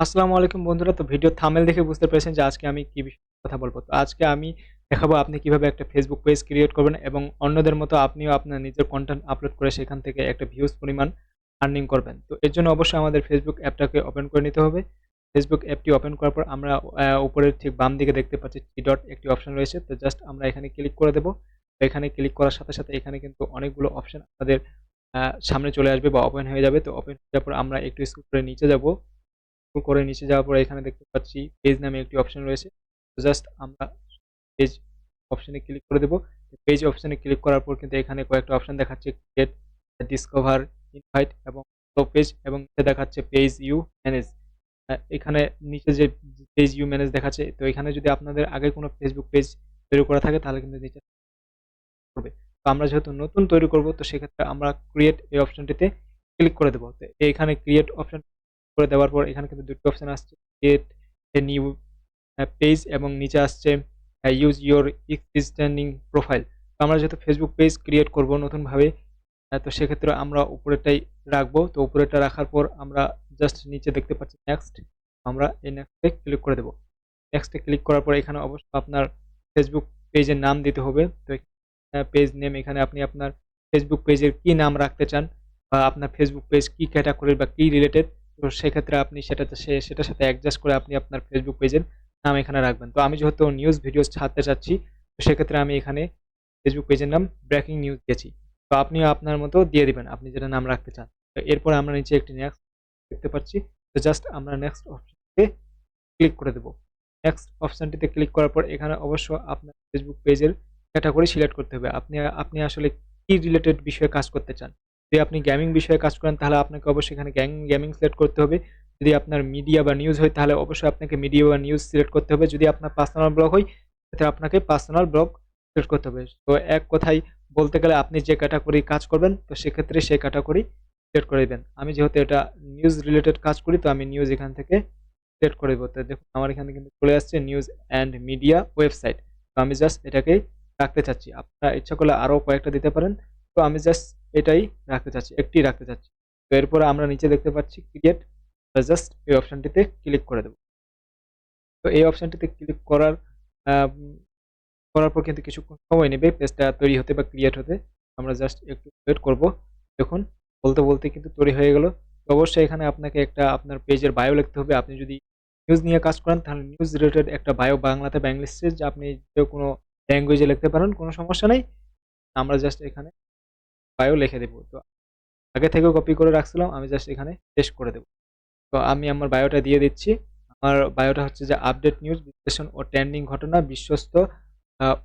আসসালামু আলাইকুম বন্ধুরা। তো ভিডিও থাম্বনেল দেখে বুঝতে পেরেছেন যে আজকে আমি কি বিষয়ে কথা বলব। তো আজকে আমি দেখাবো আপনি কিভাবে একটা Facebook পেজ ক্রিয়েট করবেন এবং অন্যদের মতো আপনিও আপনার নিজের কনটেন্ট আপলোড করে সেখান থেকে একটা ভিউজ পরিমাণ আর্নিং করবেন। তো এর জন্য অবশ্যই আমাদের Facebook অ্যাপটাকে ওপেন করে নিতে হবে। Facebook অ্যাপটি ওপেন করার পর আমরা উপরের ঠিক বাম দিকে দেখতে পাচ্ছি 3 ডট একটি অপশন রয়েছে। তো জাস্ট আমরা এখানে ক্লিক করে দেব। তো এখানে ক্লিক করার সাথে, সাথে এখানে কিন্তু অনেকগুলো অপশন আমাদের সামনে চলে আসবে বা ওপেন হয়ে যাবে। তো ওপেন হয়ে যাওয়ার পর আমরা একটু স্ক্রল করে নিচে যাব। স্ক্রল করে নিচে যাওয়ার পরে এখানে দেখতে পাচ্ছি পেজ নামে একটি অপশন রয়েছে। তো জাস্ট আমরা পেজ অপশনে ক্লিক করে দেব। পেজ অপশনে ক্লিক করার পর কিন্তু এখানে কয়েকটা অপশন দেখাচ্ছে ক্রিয়েট, ডিসকভার, ইনভাইট এবং ফলো পেজ এবং নিচে দেখাচ্ছে পেজ ইউ ম্যানেজ। এখানে নিচে যে পেজ ইউ ম্যানেজ দেখাচ্ছে, তো এখানে যদি আপনাদের আগে কোনো ফেসবুক পেজ তৈরি করা থাকে তাহলে কিন্তু নিচে করবে। তো আমরা যেহেতু নতুন তৈরি করব তো সেক্ষেত্রে আমরা ক্রিয়েট এই অপশনটিতে ক্লিক করে দেব। তো এইখানে ক্রিয়েট অপশন করে দেওয়ার পর এখানে কিন্তু দুটো অপশন আসছে, ক্রিয়েট এ নিউ পেজ এবং নিচে আসছে ইউজ ইউর এক্সিস্টিং প্রোফাইল। তো আমরা যেহেতু ফেসবুক পেজ ক্রিয়েট করব নতুনভাবে, তো সেক্ষেত্রে আমরা উপরেরটাই রাখবো। তো উপরেরটা রাখার পর আমরা জাস্ট নিচে দেখতে পাচ্ছি নেক্সট, আমরা এই নেক্সটে ক্লিক করে দেব। নেক্সটে ক্লিক করার পর এখানে অবশ্যই আপনার ফেসবুক পেজের নাম দিতে হবে। তো পেজ নেম এখানে আপনি আপনার ফেসবুক পেজের কি নাম রাখতে চান বা আপনার ফেসবুক পেজ কি ক্যাটাগরির বা কি রিলেটেড, তো সেক্ষেত্রে আপনি সেটার সাথে অ্যাডজাস্ট করে আপনি আপনার ফেসবুক পেজের নাম এখানে রাখবেন। তো আমি যেহেতু নিউজ ভিডিওস ছাড়তে চাচ্ছি, তো সেক্ষেত্রে আমি এখানে ফেসবুক পেজের নাম ব্রেকিং নিউজ দিয়েছি। তো আপনিও আপনার মতো দিয়ে দিবেন আপনি যেটা নাম রাখতে চান। তো এরপরে আমরা নিচে একটি নেক্সট দেখতে পাচ্ছি। তো জাস্ট আমরা নেক্সট অপশনটিতে ক্লিক করে দেব। নেক্সট অপশনটিতে ক্লিক করার পর এখানে অবশ্য আপনার ফেসবুক পেজের ক্যাটাগরি সিলেক্ট করতে হবে। আপনি আসলে কি রিলেটেড বিষয়ে কাজ করতে চান। যদি আপনি গেমিং বিষয়ে কাজ করেন তাহলে আপনাকে অবশ্যই এখানে গেমিং সিলেক্ট করতে হবে। যদি আপনার মিডিয়া বা নিউজ হয় তাহলে অবশ্যই আপনাকে মিডিয়া বা নিউজ সিলেক্ট করতে হবে। যদি আপনার পার্সোনাল ব্লগ হয় তাহলে আপনাকে পার্সোনাল ব্লগ সিলেক্ট করতে হবে। তো এক কথায় বলতে গেলে আপনি যে ক্যাটাগরি কাজ করবেন তো সেক্ষেত্রে সেই ক্যাটাগরি সিলেক্ট করে দিবেন। আমি যেহেতু এটা নিউজ রিলেটেড কাজ করি তো আমি নিউজ এখান থেকে সিলেক্ট করে দেব। তো দেখুন আমার এখানে কিন্তু চলে আসছে নিউজ অ্যান্ড মিডিয়া ওয়েবসাইট। তো আমি জাস্ট এটাকেই রাখতে চাচ্ছি। আপনারা ইচ্ছা করলে আরো কয়েকটা দিতে পারেন। তো আমি জাস্ট এটাই রাখতে চাচ্ছি, একটি রাখতে চাচ্ছি। তো এরপরে আমরা নিচে দেখতে পাচ্ছি ক্রিয়েট, জাস্ট এই অপশনটিতে ক্লিক করে দেব। তো এই অপশনটিতে ক্লিক আহ, করার পর কিন্তু কিছুক্ষণ সময় নেবে পেজটা তৈরি হতে বা ক্রিয়েট হতে। আমরা জাস্ট একটু ওয়েট করব। দেখুন বলতে বলতে কিন্তু তৈরি হয়ে গেল। তো অবশ্যই এখানে আপনাকে একটা আপনার পেজের বায়ো লিখতে হবে। আপনি যদি নিউজ নিয়ে কাজ করেন তাহলে নিউজ রিলেটেড একটা বায়ো বাংলাতে বা ইংলিশে, যে আপনি যে কোনো ল্যাঙ্গুয়েজে লিখতে পারেন, কোনো সমস্যা নেই। আমরা জাস্ট এখানে বায়ো লিখে দেব। তো আগে থেকেও কপি করে রাখছিলাম, আমি জাস্ট এখানে পেস্ট করে দেব। তো আমি আমার বায়োটা দিয়ে দিচ্ছি। আমার বায়োটা হচ্ছে যে আপডেট নিউজ, বিশ্লেষণ ও ট্রেন্ডিং ঘটনা বিশ্বস্ত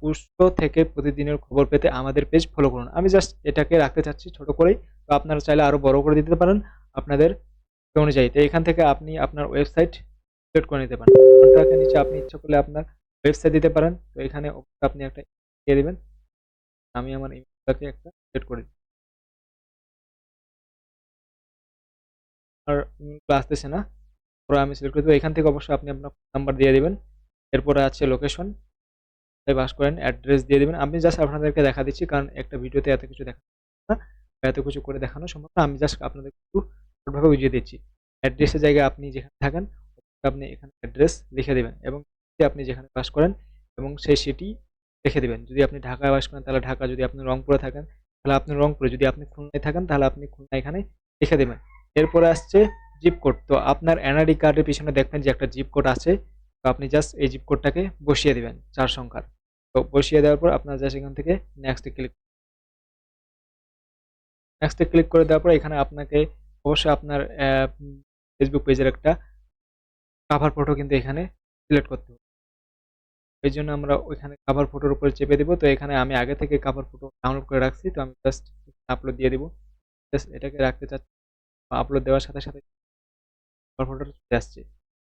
উৎস থেকে প্রতিদিনের খবর পেতে আমাদের পেজ ফলো করুন। আমি জাস্ট এটাকে রাখতে চাচ্ছি ছোট করেই। তো আপনারা চাইলে আরো বড় করে দিতে পারেন আপনাদের অনুযায়ী। তো এখান থেকে আপনি আপনার ওয়েবসাইট সিলেক্ট করে নিতে পারেন। কন্ট্রাক্টের নিচে আপনি ইচ্ছা করলে আপনার ওয়েবসাইট দিতে পারেন। তো এখানে অবশ্যই আপনি একটা দিয়ে দিবেন। আমি আমার ইমেলটাকে একটা সিলেক্ট করে দিই। আর ইমেলটা আসতেছে না, পরে আমি সিলেক্ট করে দেবো। এখান থেকে অবশ্যই আপনি আপনার নাম্বার দিয়ে দিবেন। এরপরে আছে লোকেশন, কোথায় বাস করেন, অ্যাড্রেস দিয়ে দিবেন। আমি জাস্ট আপনাদেরকে দেখা দিচ্ছি কারণ একটা ভিডিওতে এত কিছু দেখা না বা এত কিছু করে দেখানো সম্ভব না। আমি জাস্ট আপনাদের একটু শর্টভাবে বুঝিয়ে দিচ্ছি। অ্যাড্রেসের জায়গায় আপনি যেখানে থাকেন আপনি এখানে অ্যাড্রেস লিখে দিবেন এবং আপনি যেখানে বাস করেন এবং সেই সিটি লিখে দিবেন। যদি আপনি ঢাকায় বাস করেন তাহলে ঢাকা, যদি আপনি রংপুরে থাকেন তাহলে আপনি রংপুরে, যদি আপনি খুলনায় থাকেন তাহলে আপনি খুলনা এখানে লিখে দিবেন। এরপরে আসছে জিপ কোড। তো আপনার এনআইডি কার্ডের পিছনে দেখবেন যে একটা জিপ কোড আছে। তো আপনি জাস্ট এই জিপ কোডটাকে বসিয়ে দিবেন ৪ সংখ্যার। তো বসিয়ে দেওয়ার পর আপনার জাস্ট এখান থেকে নেক্সটে ক্লিক করে দেওয়ার পর এখানে আপনাকে অবশ্যই আপনার ফেসবুক পেজের একটা কাভার ফটো কিন্তু এখানে সিলেক্ট করতে হবে। এই জন্য আমরা ওইখানে কাভার ফটোর উপরে চেপে দিব। তো এখানে আমি আগে থেকে কাভার ফটো ডাউনলোড করে রাখছি, তো আমি জাস্ট আপলোড দিয়ে দিব। জাস্ট এটাকে রাখতে চাচ্ছি। আপলোড দেওয়ার সাথে সাথে কাভার ফটোটা চলে আসছে।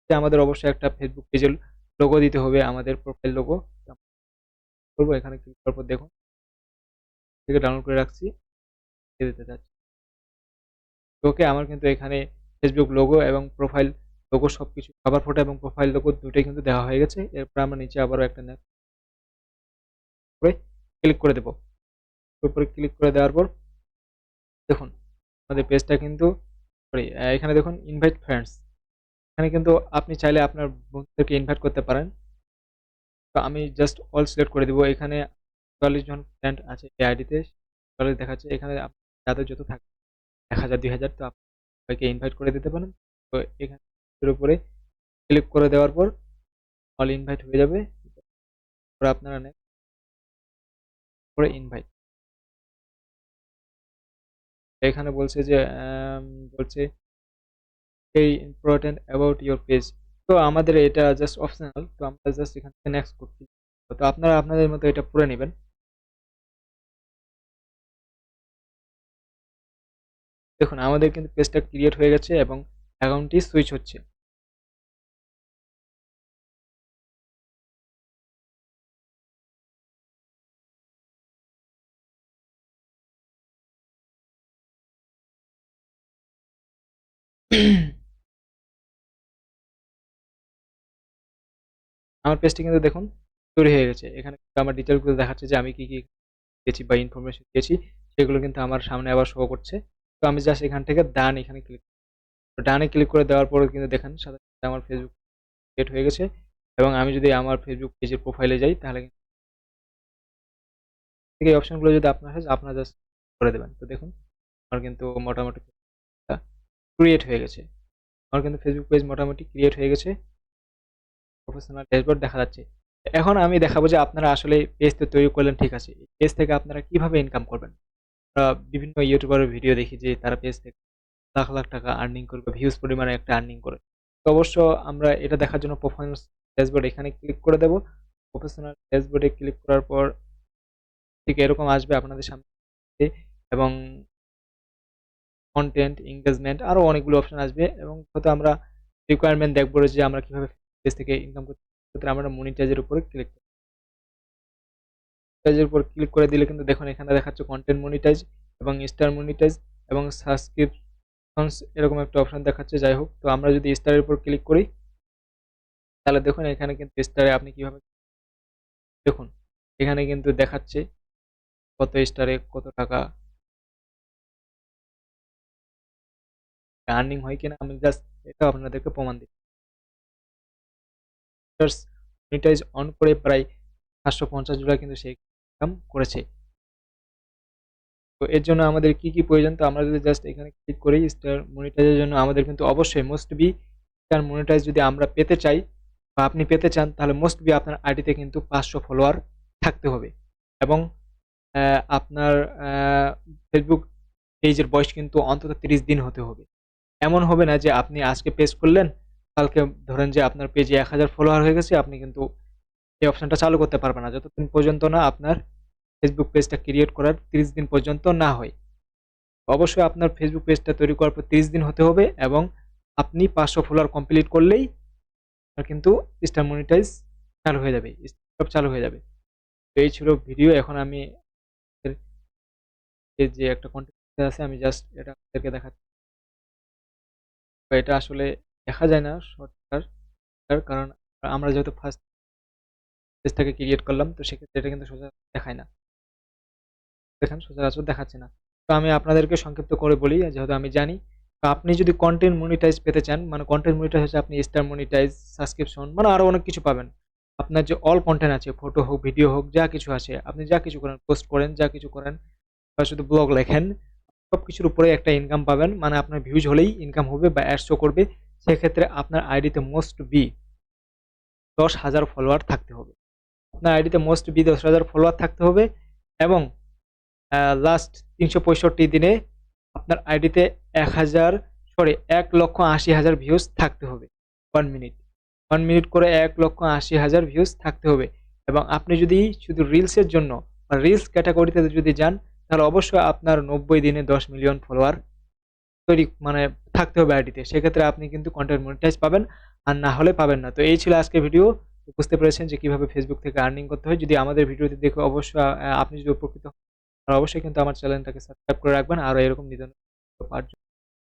যে আমাদের অবশ্যই একটা ফেসবুক পেজের লোগো দিতে হবে, আমাদের প্রোফাইল লোগো করবো। এখানে ক্লিক করার পর দেখুন থেকে ডাউনলোড করে রাখছি, দিয়ে দিতে চাচ্ছি। ওকে, আমার কিন্তু এখানে ফেসবুক লোগো এবং প্রোফাইল লোগো সবকিছু, কভার ফটো এবং প্রোফাইল লোগো দুটোই কিন্তু দেওয়া হয়ে গেছে। এরপর আমরা নিচে আবারও একটা করে ক্লিক করে দেবো। উপরে ক্লিক করে দেওয়ার পর দেখুন আমাদের পেজটা কিন্তু, সরি, এখানে দেখুন ইনভাইট ফ্রেন্ডস, এখানে কিন্তু আপনি চাইলে আপনার বন্ধুদেরকে ইনভাইট করতে পারেন। তো আমি জাস্ট অল সিলেক্ট করে দিব। এখানে ৪৪ জন ফ্রেন্ড আছে এই আইডিতে, ৪৪ দেখাচ্ছে। এখানে যাদের যত থাকে ১,০০০ ২,০০০, তো আপনি সবাইকে ইনভাইট করে দিতে পারেন। তো এখানে এর উপরে ক্লিক করে দেওয়ার পর অল ইনভাইট হয়ে যাবে। পরে আপনারা নেক্সট করে ইনভাইট। এখানে বলছে যে বলছে এই ইম্পর্টেন্ট অ্যাবাউট ইওর পেজ। তো আমাদের এটা জাস্ট অপশনাল, তো আমরা জাস্ট এখান থেকে নেক্সট করছি। তো আপনারা আপনাদের মতো এটা পড়ে নেবেন। দেখুন আমাদের কিন্তু পেজটা ক্রিয়েট হয়ে গেছে এবং অ্যাকাউন্টটি সুইচ হচ্ছে। আমার পেজটি কিন্তু দেখুন তৈরি হয়ে গেছে। এখানে কিন্তু আমার ডিটেলগুলো দেখাচ্ছে যে আমি কি কি দিয়েছি বা ইনফরমেশন দিয়েছি, সেগুলো কিন্তু আমার সামনে আবার শো করছে। তো আমি জাস্ট এখান থেকে ডান এখানে ক্লিক, ডানে ক্লিক করে দেওয়ার পরে কিন্তু দেখেন সাথে সাথে আমার ফেসবুক ক্রিয়েট হয়ে গেছে। এবং আমি যদি আমার ফেসবুক পেজের প্রোফাইলে যাই তাহলে কিন্তু এই অপশনগুলো যদি আপনার হয় আপনারা জাস্ট করে দেবেন। তো দেখুন আমার কিন্তু মোটামুটি ক্রিয়েট হয়ে গেছে। আমার কিন্তু ফেসবুক পেজ মোটামুটি ক্রিয়েট হয়ে গেছে, প্রফেশনাল ড্যাশবোর্ড দেখা যাচ্ছে। এখন আমি দেখাবো যে আপনারা আসলে পেজ তো তৈরি করলেন, ঠিক আছে, এই পেজ থেকে আপনারা কিভাবে ইনকাম করবেন। বিভিন্ন ইউটিউবারের ভিডিও দেখি যে তারা পেজ থেকে লাখ লাখ টাকা আর্নিং করে, ভিউজ পরিমাণে একটা আর্নিং করে। তো অবশ্য আমরা এটা দেখার জন্য পারফরম্যান্স ড্যাশবোর্ড এখানে ক্লিক করে দেব। প্রফেশনাল ড্যাশবোর্ডে ক্লিক করার পর ঠিক এরকম আসবে আপনাদের সামনে এবং কন্টেন্ট, এনগেজমেন্ট আরো অনেকগুলো অপশন আসবে এবং হয়তো আমরা রিকোয়ারমেন্ট দেখবো যে আমরা কিভাবে পেজ থেকে ইনকাম করতে পারি। আমরা মনিটাইজের উপরে ক্লিক করি। মনিটাইজের উপর ক্লিক করে দিলে কিন্তু দেখুন এখানে দেখাচ্ছে কন্টেন্ট মনিটাইজ এবং স্টার মনিটাইজ এবং সাবস্ক্রিপশনস এরকম একটা অপশন দেখাচ্ছে। যাই হোক, তো আমরা যদি স্টারের উপর ক্লিক করি তাহলে দেখুন এখানে কিন্তু স্টারে আপনি কিভাবে দেখুন এখানে কিন্তু দেখাচ্ছে কত স্টারে কত টাকা আর্নিং হয় কিনা। আমি জাস্ট এটা আপনাদেরকে প্রমাণ দিই। মনিটাইজ অন করে প্রায় $750 কিন্তু সে ইনকাম করেছে। তো এর জন্য আমাদের কি কি প্রয়োজন, তো আমরা যদি জাস্ট এখানে ক্লিক করি স্টার মনিটাইজের জন্য আমাদের কিন্তু অবশ্যই মোস্ট বি স্টার মনিটাইজ যদি আমরা পেতে চাই বা আপনি পেতে চান তাহলে মোস্ট বি আপনার আইডিতে কিন্তু 500 ফলোয়ার থাকতে হবে এবং আপনার ফেসবুক পেজের বয়স কিন্তু অন্তত 30 দিন হতে হবে। এমন হবে না যে আপনি আজকে পেজ করলেন, কালকে ধরেন যে আপনার পেজে 1000 ফলোয়ার হয়ে গেছে, আপনি কিন্তু এই অপশনটা চালু করতে পারবেন না যতদিন পর্যন্ত না আপনার ফেসবুক পেজটা ক্রিয়েট করার 30 দিন পর্যন্ত না হয়। অবশ্যই আপনার ফেসবুক পেজটা তৈরি করার পর 30 দিন হতে হবে এবং আপনি 500 ফলোয়ার কমপ্লিট করলেই আপনার কিন্তু স্টার মনিটাইজ চালু হয়ে যাবে, সব চালু হয়ে যাবে। তো এই ছিল ভিডিও। এখন আমি এই যে একটা কন্টেন্ট আছে আমি জাস্ট এটা আপনাদেরকে দেখাচ্ছি। তো এটা আসলে দেখা যায় না শর্টকাট, কারণ আমরা যেহেতু ফার্স্ট পেজটাকে ক্রিয়েট করলাম তো সেক্ষেত্রে এটা কিন্তু সোজা দেখায় না, দেখেন সচরাচর দেখাচ্ছে না। তো আমি আপনাদেরকে সংক্ষিপ্ত করে বলি যেহেতু আমি জানি। তো আপনি যদি কন্টেন্ট মনিটাইজ পেতে চান, মানে কন্টেন্ট মনিটাইজ হচ্ছে আপনি স্টার মনিটাইজ, সাবস্ক্রিপশন মানে আরো অনেক কিছু পাবেন। আপনার যে অল কন্টেন্ট আছে, ফটো হোক ভিডিও হোক যা কিছু আছে, আপনি যা কিছু করেন, পোস্ট করেন, যা কিছু করেন বা শুধু ব্লগ লেখেন, সবকিছুর উপরে একটা ইনকাম পাবেন। মানে আপনার ভিউজ হলেই ইনকাম হবে বা অ্যাড শো করবে। সেক্ষেত্রে আপনার আইডিতে মোস্ট বি 10,000 ফলোয়ার থাকতে হবে। আপনার আইডিতে মোস্ট বি 10,000 ফলোয়ার থাকতে হবে এবং লাস্ট 365 দিনে আপনার আইডিতে 1,80,000 ভিউজ থাকতে হবে 1 মিনিট। 1 মিনিট করে 1,80,000 ভিউজ থাকতে হবে। এবং আপনি যদি শুধু রিলসের জন্য বা রিলস ক্যাটাগরিতে যদি যান তাহলে অবশ্যই আপনার 90 দিনে 10 মিলিয়ন ফলোয়ার তৈরি মানে থাকতে হবে আইডিতে। সেক্ষেত্রে আপনি কিন্তু কন্টেন্ট মনিটাইজ পাবেন, আর না হলে পাবেন না। তো এই ছিল আজকের ভিডিও। বুঝতে পেরেছেন যে কিভাবে ফেসবুক থেকে আর্নিং করতে হয়। যদি আমাদের ভিডিওটি দেখে অবশ্যই আপনি যদি উপকৃত হন, আর অবশ্যই কিন্তু আমার চ্যানেলটাকে সাবস্ক্রাইব করে রাখবেন আর এরকম নিত্য নতুন পাওয়ার জন্য।